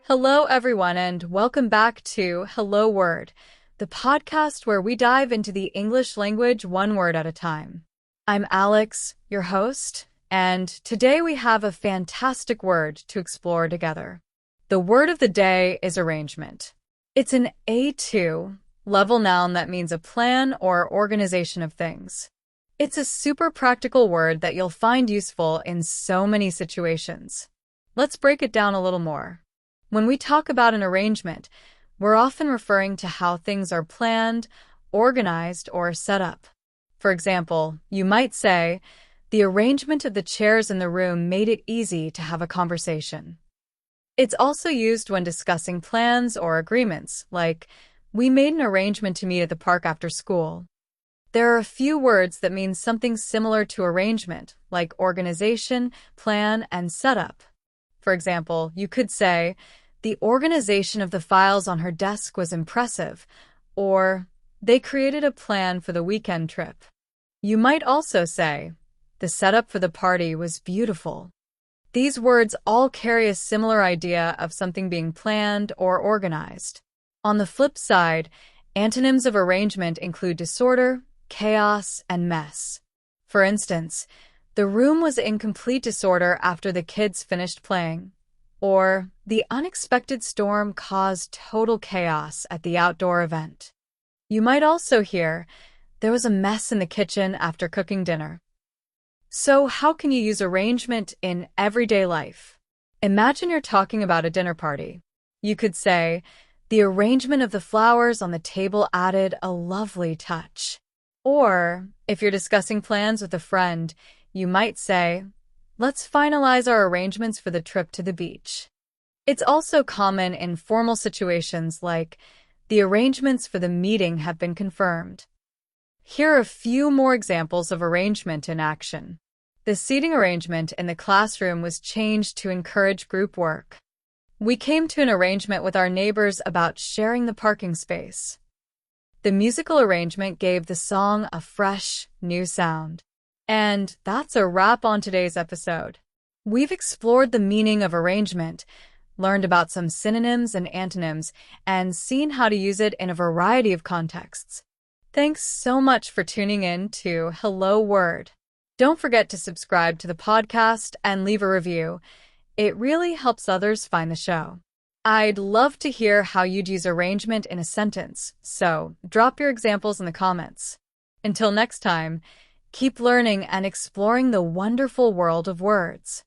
Hello, everyone, and welcome back to Hello Word, the podcast where we dive into the English language one word at a time. I'm Alex, your host, and today we have a fantastic word to explore together. The word of the day is arrangement. It's an A2 level noun that means a plan or organization of things. It's a super practical word that you'll find useful in so many situations. Let's break it down a little more. When we talk about an arrangement, we're often referring to how things are planned, organized, or set up. For example, you might say, the arrangement of the chairs in the room made it easy to have a conversation. It's also used when discussing plans or agreements, like, we made an arrangement to meet at the park after school. There are a few words that mean something similar to arrangement, like organization, plan, and setup. For example, you could say, the organization of the files on her desk was impressive, or they created a plan for the weekend trip. You might also say, the setup for the party was beautiful. These words all carry a similar idea of something being planned or organized. On the flip side, antonyms of arrangement include disorder, chaos, and mess. For instance, the room was in complete disorder after the kids finished playing. Or, the unexpected storm caused total chaos at the outdoor event. You might also hear, there was a mess in the kitchen after cooking dinner. So, how can you use arrangement in everyday life? Imagine you're talking about a dinner party. You could say, the arrangement of the flowers on the table added a lovely touch. Or, if you're discussing plans with a friend, you might say, let's finalize our arrangements for the trip to the beach. It's also common in formal situations like, the arrangements for the meeting have been confirmed. Here are a few more examples of arrangement in action. The seating arrangement in the classroom was changed to encourage group work. We came to an arrangement with our neighbors about sharing the parking space. The musical arrangement gave the song a fresh, new sound. And that's a wrap on today's episode. We've explored the meaning of arrangement, learned about some synonyms and antonyms, and seen how to use it in a variety of contexts. Thanks so much for tuning in to Hello Word. Don't forget to subscribe to the podcast and leave a review. It really helps others find the show. I'd love to hear how you'd use arrangement in a sentence, so drop your examples in the comments. Until next time, keep learning and exploring the wonderful world of words.